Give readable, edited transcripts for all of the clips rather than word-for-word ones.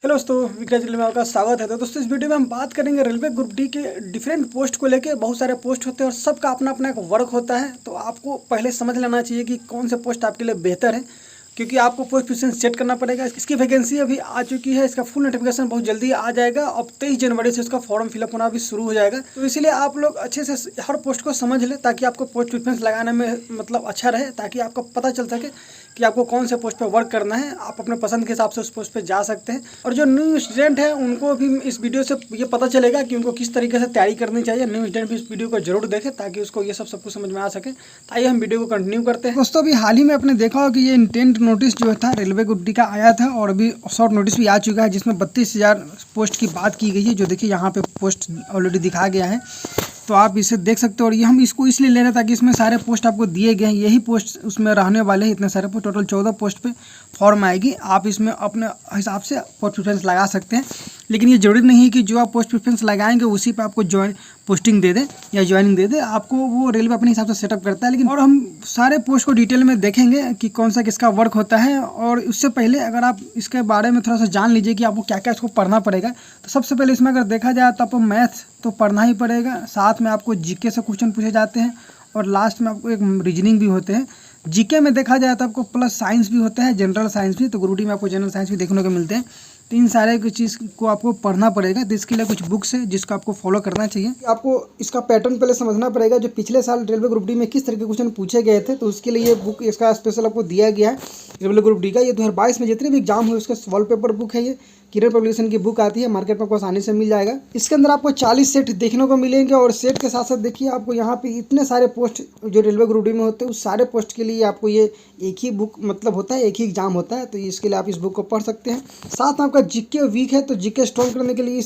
Hello दोस्तों, विक्रम जिले में आपका स्वागत है। तो दोस्तों, इस वीडियो में हम बात करेंगे रेलवे ग्रुप डी के डिफरेंट पोस्ट को लेके। बहुत सारे पोस्ट होते हैं और सबका अपना अपना एक वर्क होता है, तो आपको पहले समझ लेना चाहिए कि कौन से पोस्ट आपके लिए बेहतर है, क्योंकि आपको पोस्ट पोजीशन सेट करना पड़ेगा। इसकी वैकेंसी अभी आ चुकी है, इसका फुल नोटिफिकेशन बहुत जल्दी आ जाएगा। अब 23 जनवरी से इसका फॉर्म फिलअप होना भी शुरू हो जाएगा। तो इसीलिए आप लोग अच्छे से हर पोस्ट को समझ लें, ताकि आपको पोस्ट प्रेफरेंस लगाने में मतलब अच्छा रहे, ताकि आपको पता चल सके कि आपको कौन से पोस्ट पे वर्क करना है। आप अपने पसंद के हिसाब से उस पोस्ट पे जा सकते हैं। और जो न्यू स्टूडेंट है उनको भी इस वीडियो से ये पता चलेगा कि उनको किस तरीके से तैयारी करनी चाहिए। न्यू स्टूडेंट भी इस वीडियो को जरूर देखें, ताकि उसको ये सब कुछ समझ में आ सके। आइए हम वीडियो को कंटिन्यू करते हैं। दोस्तों, अभी हाल ही में आपने देखा हो कि ये इंटेंट नोटिस जो था रेलवे ग्रुप डी का आया था, और अभी शॉर्ट नोटिस भी आ चुका है, जिसमें 32,000 पोस्ट की बात की गई है। जो देखिए यहाँ पे पोस्ट ऑलरेडी दिखा गया है, तो आप इसे देख सकते हो। और ये हम इसको इसलिए ले रहे हैं ताकि इसमें सारे पोस्ट आपको दिए गए हैं, यही पोस्ट उसमें रहने वाले हैं। इतने सारे पोस्ट, टोटल 14 पोस्ट पे फॉर्म आएगी। आप इसमें अपने हिसाब से पोस्ट प्रेफरेंस लगा सकते हैं, लेकिन ये जरूरी नहीं है कि जो आप पोस्ट प्रेफरेंस लगाएंगे उसी पे आपको पोस्टिंग दे दे या ज्वाइनिंग दे दे। आपको वो रेलवे अपने हिसाब से सेटअप करता है। लेकिन और हम सारे पोस्ट को डिटेल में देखेंगे कि कौन सा किसका वर्क होता है। और उससे पहले अगर आप इसके बारे में थोड़ा सा जान लीजिए कि आपको क्या क्या इसको पढ़ना पड़ेगा। तो सबसे पहले इसमें अगर देखा जाए तो आपको मैथ तो पढ़ना ही पड़ेगा, साथ में आपको जीके से क्वेश्चन पूछे जाते हैं, और लास्ट में आपको एक रीजनिंग भी होते हैं। जीके में देखा जाए तो आपको प्लस साइंस भी होता है, जनरल साइंस भी। तो ग्रुप डी में आपको जनरल साइंस भी देखने को मिलते हैं। तो इन सारे चीज़ को आपको पढ़ना पड़ेगा। तो इसके लिए कुछ बुक्स है जिसको आपको फॉलो करना चाहिए। आपको इसका पैटर्न पहले समझना पड़ेगा, जो पिछले साल रेलवे ग्रुप डी में किस तरह के क्वेश्चन पूछे गए थे। तो उसके लिए ये बुक इसका स्पेशल आपको दिया गया है रेलवे ग्रुप डी का। ये 2022 में जितने भी एग्जाम हुए उसका वॉलपेपर बुक है। ये किरण पब्लिकेशन की बुक आती है, मार्केट में आपको आसानी से मिल जाएगा। इसके अंदर आपको 40 सेट देखने को मिलेंगे, और सेट के साथ साथ देखिए आपको यहाँ पे इतने सारे पोस्ट जो रेलवे ग्रुप डी में होते हैं, उस सारे पोस्ट के लिए आपको ये एक ही बुक मतलब होता है, एक ही एग्जाम होता है। तो इसके लिए आप इस बुक को पढ़ सकते हैं। साथ में आपका जीके वीक है, तो जीके स्ट्रॉन्ग करने के लिए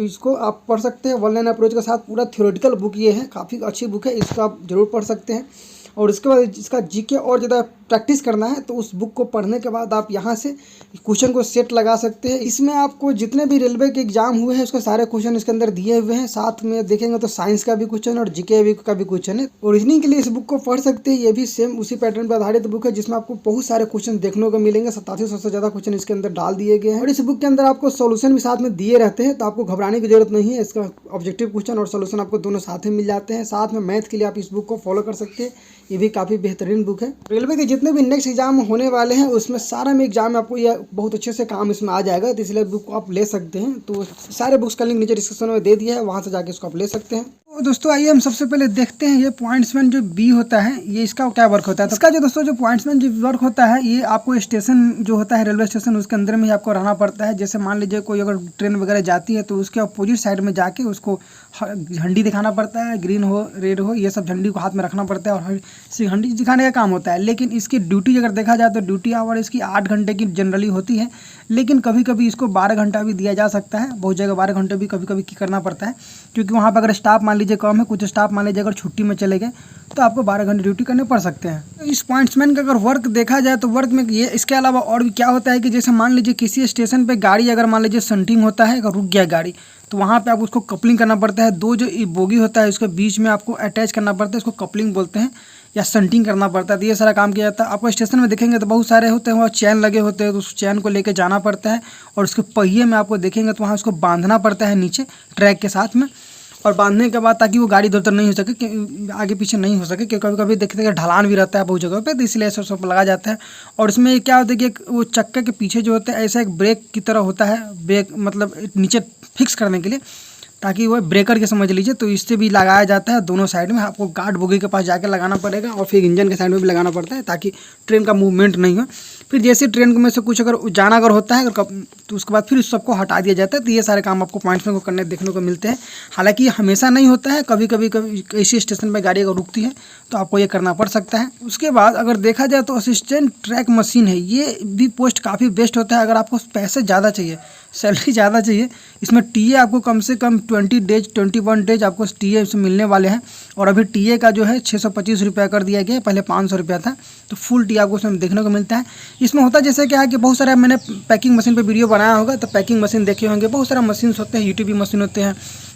इसको आप पढ़ सकते हैं। वन लाइन अप्रोच के साथ पूरा थ्योरेटिकल बुक ये है, काफ़ी अच्छी बुक है, इसको आप जरूर पढ़ सकते हैं। और उसके बाद इसका जीके और ज़्यादा प्रैक्टिस करना है, तो उस बुक को पढ़ने के बाद आप यहाँ से क्वेश्चन को सेट लगा सकते हैं। इसमें आपको जितने भी रेलवे के एग्जाम हुए हैं उसके सारे क्वेश्चन इसके अंदर दिए हुए हैं। साथ में देखेंगे तो साइंस का भी क्वेश्चन और जीके का भी क्वेश्चन है। रीजनिंग के लिए इस बुक को पढ़ सकते हैं। ये भी सेम उसी पैटर्न पर आधारित बुक है, जिसमें आपको बहुत सारे क्वेश्चन देखने को मिलेंगे। 8700 से ज़्यादा क्वेश्चन इसके अंदर डाल दिए गए हैं, और इस बुक के अंदर आपको सोल्यूशन भी साथ में दिए रहते हैं। तो आपको घबराने की जरूरत नहीं है। इसका ऑब्जेक्टिव क्वेश्चन और सोल्यूशन आपको दोनों साथ में मिल जाते हैं। साथ में मैथ के लिए आप इस बुक को फॉलो कर सकते हैं। ये भी काफ़ी बेहतरीन बुक है। रेलवे के जितने भी नेक्स्ट एग्जाम होने वाले हैं उसमें सारा में एग्जाम में आपको ये बहुत अच्छे से काम इसमें आ जाएगा। तो इसलिए बुक को आप ले सकते हैं। तो सारे बुक्स का लिंक नीचे डिस्क्रिप्शन में दे दिया है, वहाँ से जाके इसको आप ले सकते हैं। तो दोस्तों, आइए हम सबसे पहले देखते हैं ये पॉइंट्समैन जो बी होता है, ये इसका क्या वर्क होता है। तो इसका जो दोस्तों जो पॉइंट्समैन जो वर्क होता है, ये आपको स्टेशन जो होता है रेलवे स्टेशन, उसके अंदर में ही आपको रहना पड़ता है। जैसे मान लीजिए कोई अगर ट्रेन वगैरह जाती है तो उसके अपोजिट साइड में जाके उसको झंडी दिखाना पड़ता है, ग्रीन हो रेड हो, ये सब झंडी को हाथ में रखना पड़ता है, और झंडी दिखाने का काम होता है। लेकिन इसकी ड्यूटी अगर देखा जाए तो ड्यूटी आवर इसकी 8 घंटे की जनरली होती है, लेकिन कभी कभी इसको 12 घंटा भी दिया जा सकता है। बहुत जगह 12 घंटे भी कभी कभी करना पड़ता है, क्योंकि वहाँ पर अगर स्टाफ मान लीजिए कम है, कुछ स्टाफ मान लीजिए अगर छुट्टी में चले गए, तो आपको 12 घंटे ड्यूटी करने पड़ सकते हैं। तो इस पॉइंट्समैन का अगर वर्क देखा जाए तो वर्क में ये इसके अलावा और भी क्या होता है कि जैसे मान लीजिए किसी स्टेशन पे गाड़ी अगर मान लीजिए संटिंग होता है, अगर रुक गया गाड़ी, तो वहाँ पे आप उसको कपलिंग करना पड़ता है। दो जो बोगी होता है उसके बीच में आपको अटैच करना पड़ता है, इसको कपलिंग बोलते हैं, या संटिंग करना पड़ता है। तो ये सारा काम किया जाता है। आपको स्टेशन में देखेंगे तो बहुत सारे होते हैं, वहाँ चैन लगे होते हैं, तो उस चैन को लेके जाना पड़ता है। और उसके पहिए में आपको देखेंगे तो वहाँ उसको बांधना पड़ता है नीचे ट्रैक के साथ में, और बांधने के बाद ताकि वो गाड़ी इधर उधर नहीं हो सके, आगे पीछे नहीं हो सके, क्योंकि कभी कभी देखते हैं ढलान भी रहता है बहुत जगह पे, तो इसलिए ऐसा सब लगा जाता है। और इसमें क्या होता है कि एक वो चक्के के पीछे जो होता है ऐसा एक ब्रेक की तरह होता है, ब्रेक मतलब नीचे फिक्स करने के लिए, ताकि वो ब्रेकर के समझ लीजिए। तो इससे भी लगाया जाता है दोनों साइड में। आपको गार्ड बोगी के पास जाकर लगाना पड़ेगा, और फिर इंजन के साइड में भी लगाना पड़ता है, ताकि ट्रेन का मूवमेंट नहीं हो। फिर जैसे ट्रेन में से कुछ अगर जाना अगर होता है तो उसके बाद फिर उस सबको हटा दिया जाता है। तो ये सारे काम आपको पॉइंट्समैन को करने देखने को मिलते हैं। हालांकि हमेशा नहीं होता है, कभी कभी ऐसी स्टेशन पर गाड़ी अगर रुकती है तो आपको ये करना पड़ सकता है। उसके बाद अगर देखा जाए तो असिस्टेंट ट्रैक मशीन है, ये भी पोस्ट काफ़ी बेस्ट होता है। अगर आपको पैसे ज़्यादा चाहिए, सैलरी ज़्यादा चाहिए, इसमें टीए आपको कम से कम 21 डेज आपको टीए से मिलने वाले हैं। और अभी टीए का जो है 625 रुपया कर दिया गया है, पहले 500 रुपया था। तो फुल टीए आपको उसमें देखने को मिलता है। इसमें होता जैसे क्या है कि बहुत सारा मैंने पैकिंग मशीन पे वीडियो बनाया होगा, तो पैकिंग मशीन देखे होंगे। बहुत सारा मशीन होते हैं, यूटीपी मशीन होते हैं,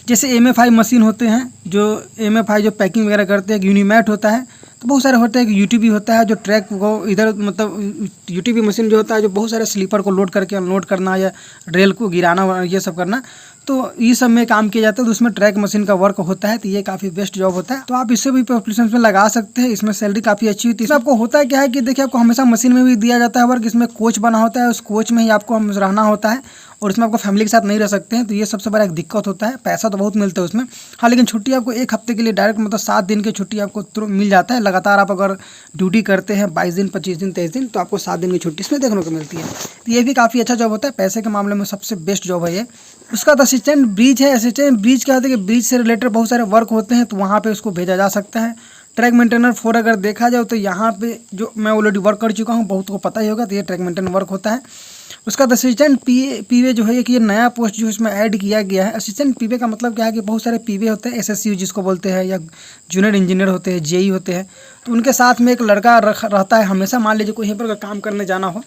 जैसे MFI मशीन होते हैं, जो MFI जो पैकिंग वगैरह करते हैं। यूनिमैट होता है, तो बहुत सारे होते हैं कि यूटीवी होता है जो ट्रैक को इधर मतलब यूटीवी मशीन जो होता है जो बहुत सारे स्लीपर को लोड करके अनलोड करना या रेल को गिराना ये सब करना, तो ये सब में काम किया जाता है। तो उसमें ट्रैक मशीन का वर्क होता है, तो ये काफ़ी बेस्ट जॉब होता है। तो आप इससे भी पॉपुलेशन में लगा सकते हैं। इसमें सैलरी काफ़ी अच्छी होती है। इसमें आपको होता है क्या है कि देखिए आपको हमेशा मशीन में भी दिया जाता है वर्क, इसमें कोच बना होता है, उस कोच में ही आपको रहना होता है और इसमें आपको फैमिली के साथ नहीं रह सकते हैं। तो ये सबसे बड़ा एक दिक्कत होता है। पैसा तो बहुत मिलता है उसमें, हाँ, लेकिन छुट्टी आपको 1 हफ्ते के लिए डायरेक्ट मतलब 7 दिन की छुट्टी आपको मिल जाता है। लगातार आप अगर ड्यूटी करते हैं 22 दिन 25 दिन 23 दिन तो आपको 7 दिन की छुट्टी इसमें देखने को मिलती है। तो ये भी काफ़ी अच्छा जॉब होता है, पैसे के मामले में सबसे बेस्ट जॉब है ये। उसका बाद असिस्टेंट ब्रिज है। असिस्टेंट ब्रिज क्या होता है कि ब्रिज से रिलेटेड बहुत सारे वर्क होते हैं, तो वहाँ पे उसको भेजा जा सकता है। ट्रैक मेंटेनर 4 अगर देखा जाए तो यहाँ पे जो मैं ऑलरेडी वर्क कर चुका हूँ, बहुत को पता ही होगा, तो ये ट्रैक मेंटेनर वर्क होता है। उसका असिस्टेंट पीवे जो है कि ये नया पोस्ट जो इसमें ऐड किया गया है। असिस्टेंट पीवे का मतलब क्या है कि बहुत सारे पीवे होते हैं, एसएससी जिसको बोलते हैं, या जूनियर इंजीनियर होते हैं, जेई होते हैं, तो उनके साथ में एक लड़का रहता है हमेशा। मान लीजिए कोई यहीं पर काम करने जाना हो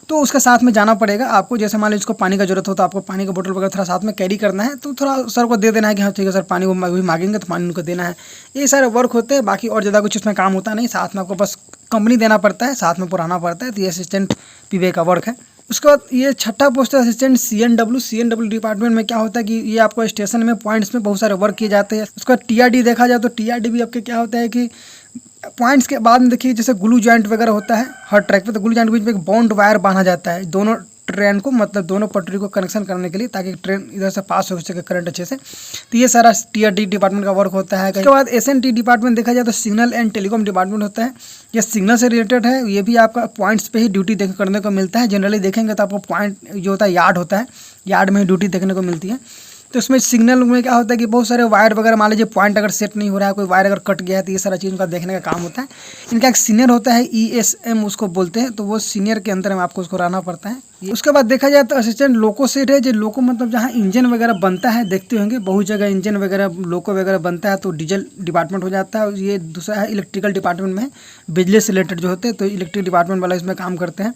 तो उसके साथ में जाना पड़ेगा आपको। जैसे मान लीजिए उसको पानी का जरूरत हो तो आपको पानी का बोतल वगैरह थोड़ा साथ में कैरी करना है, तो थोड़ा सर को दे देना है कि हाँ ठीक है सर, पानी वो मांगेंगे तो पानी उनको देना है। ये सारे वर्क होते हैं, बाकी और ज़्यादा कुछ इसमें काम होता नहीं। साथ में आपको बस कंपनी देना पड़ता है, साथ में पुराना पड़ता है। तो ये असिस्टेंट पीवे का वर्क है। उसके बाद ये छठा पोस्ट है असिस्टेंट सीएनडब्ल्यू डिपार्टमेंट में क्या होता है कि ये आपको स्टेशन में पॉइंट्स में बहुत सारे वर्क किए जाते हैं। उसका टीआरडी देखा जाए तो टीआरडी भी आपके क्या होता है कि पॉइंट्स के बाद में देखिए जैसे ग्लू जॉइंट वगैरह होता है हर ट्रैक पे, तो ग्लू जॉइंट के बीच में एक बॉन्ड वायर बांधा जाता है दोनों ट्रेन को, मतलब दोनों पटरी को कनेक्शन करने के लिए, ताकि ट्रेन इधर से पास हो सके करंट अच्छे से। तो ये सारा टीआरडी डिपार्टमेंट का वर्क होता है। उसके बाद एसएनटी डिपार्टमेंट देखा जाए तो सिग्नल एंड टेलीकॉम डिपार्टमेंट होता है। ये सिग्नल से रिलेटेड है। ये भी आपका पॉइंट्स पे ही ड्यूटी करने को मिलता है। जनरली देखेंगे तो आपको पॉइंट जो होता है यार्ड होता है, यार्ड में ही ड्यूटी देखने को मिलती है। तो इसमें सिग्नल में क्या होता है कि बहुत सारे वायर वगैरह, मान लीजिए पॉइंट अगर सेट नहीं हो रहा है, कोई वायर अगर कट गया है, तो ये सारा चीज़ उनका देखने का काम होता है। इनका एक सीनियर होता है, ईएसएम उसको बोलते हैं, तो वो सीनियर के अंदर में आपको उसको रहना पड़ता है। उसके बाद देखा जाए तो असिस्टेंट लोको सेट है। जो लोको मतलब जहाँ इंजन वगैरह बनता है, देखते होंगे बहुत जगह इंजन वगैरह लोको वगैरह बनता है, तो डीजल डिपार्टमेंट हो जाता है। ये दूसरा है इलेक्ट्रिकल डिपार्टमेंट में, बिजली से रिलेटेड जो होते हैं, तो इलेक्ट्रिक डिपार्टमेंट वाला इसमें काम करते हैं।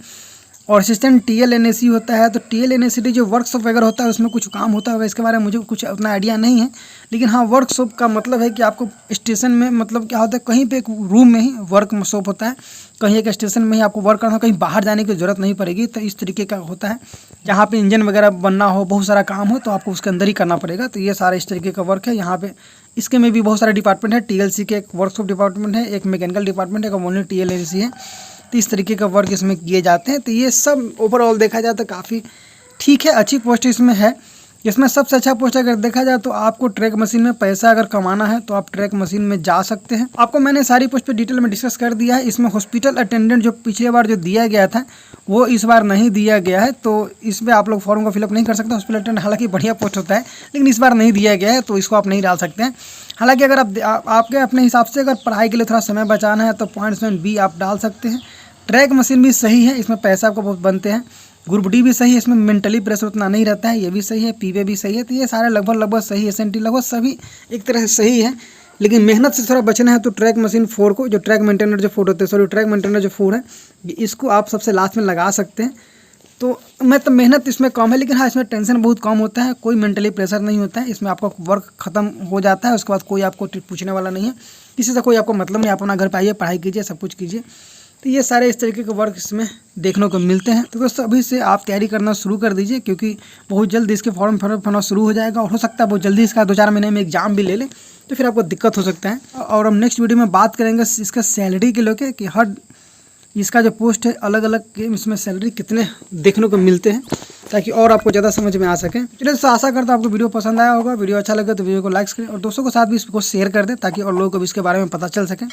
और असिस्टेंट टीएलएनएसी होता है। तो टीएलएनएसी जो वर्कशॉप वगैरह होता है उसमें कुछ काम होता होगा, इसके बारे में मुझे कुछ उतना आइडिया नहीं है, लेकिन हाँ वर्कशॉप का मतलब है कि आपको स्टेशन में मतलब क्या होता है, कहीं पे एक रूम में ही वर्कशॉप होता है, कहीं एक स्टेशन में ही आपको वर्क करना, कहीं बाहर जाने की जरूरत नहीं पड़ेगी। तो इस तरीके का होता है, जहाँ पे इंजन वगैरह बनना हो, बहुत सारा काम हो, तो आपको उसके अंदर ही करना पड़ेगा। तो ये सारा इस तरीके का वर्क है यहाँ पे। इसके में भी बहुत सारे डिपार्टमेंट है। टीएलसी के एक वर्कशॉप डिपार्टमेंट है, एक मैकेनिकल डिपार्टमेंट है, एक ओनली टीएलएनएसी है। तो इस तरीके का वर्क इसमें किए जाते हैं। तो ये सब ओवरऑल देखा जाए तो काफ़ी ठीक है, अच्छी पोस्ट इसमें है। इसमें सबसे अच्छा पोस्ट अगर देखा जाए तो आपको ट्रैक मशीन में पैसा अगर कमाना है तो आप ट्रैक मशीन में जा सकते हैं। आपको मैंने सारी पोस्ट पे डिटेल में डिस्कस कर दिया है। इसमें हॉस्पिटल अटेंडेंट जो पिछले बार जो दिया गया था वो इस बार नहीं दिया गया है, तो इसमें आप लोग फॉर्म को फिलअप नहीं कर सकते। हॉस्पिटल अटेंडेंट हालांकि बढ़िया पोस्ट होता है, लेकिन इस बार नहीं दिया गया है, तो इसको आप नहीं डाल सकते हैं। हालांकि अगर आपके अपने हिसाब से अगर पढ़ाई के लिए थोड़ा समय बचाना है तो पॉइंट्स में बी आप डाल सकते हैं। ट्रैक मशीन भी सही है, इसमें पैसा आपको बहुत बनते हैं। ग्रुप डी भी सही है, इसमें मेंटली प्रेशर उतना नहीं रहता है, ये भी सही है। पीवे भी सही है। तो ये सारे लगभग सही है। एसएनटी लगभग सभी एक तरह से सही है, लेकिन मेहनत से थोड़ा बचना है तो ट्रैक मशीन 4 को, जो ट्रैक मेंटेनर जो 4 होते हैं, सॉरी ट्रैक मेंटेनर जो 4 है, इसको आप सबसे लास्ट में लगा सकते हैं। तो मेहनत इसमें कम है, लेकिन हाँ इसमें टेंशन बहुत कम होता है, कोई मेंटली प्रेशर नहीं होता है। इसमें आपका वर्क खत्म हो जाता है, उसके बाद कोई आपको पूछने वाला नहीं है, किसी से कोई आपको मतलब नहीं। आप अपना घर पे आइए, पढ़ाई कीजिए, सब कुछ कीजिए। तो ये सारे इस तरीके के वर्क इसमें देखने को मिलते हैं। तो दोस्तों अभी से आप तैयारी करना शुरू कर दीजिए, क्योंकि बहुत जल्द इसके फॉर्म भरना शुरू हो जाएगा, और हो सकता है बहुत जल्दी इसका 2-4 महीने में एग्जाम भी ले लें, तो फिर आपको दिक्कत हो सकता है। और हम नेक्स्ट वीडियो में बात करेंगे इसका सैलरी के लेके, कि हर इसका जो पोस्ट है अलग अलग इसमें सैलरी कितने देखने को मिलते हैं, ताकि और आपको ज़्यादा समझ में आ सके। चलिए दोस्तों, आशा करता हूँ आपको वीडियो पसंद आया होगा। वीडियो अच्छा लगे तो वीडियो को लाइक करें और दोस्तों के साथ भी इसको शेयर कर दें, ताकि और लोगों को भी इसके बारे में पता चल सके।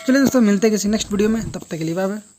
चलिए दोस्तों, मिलते हैं किसी नेक्स्ट वीडियो में, तब तक के लिए बाय बाय।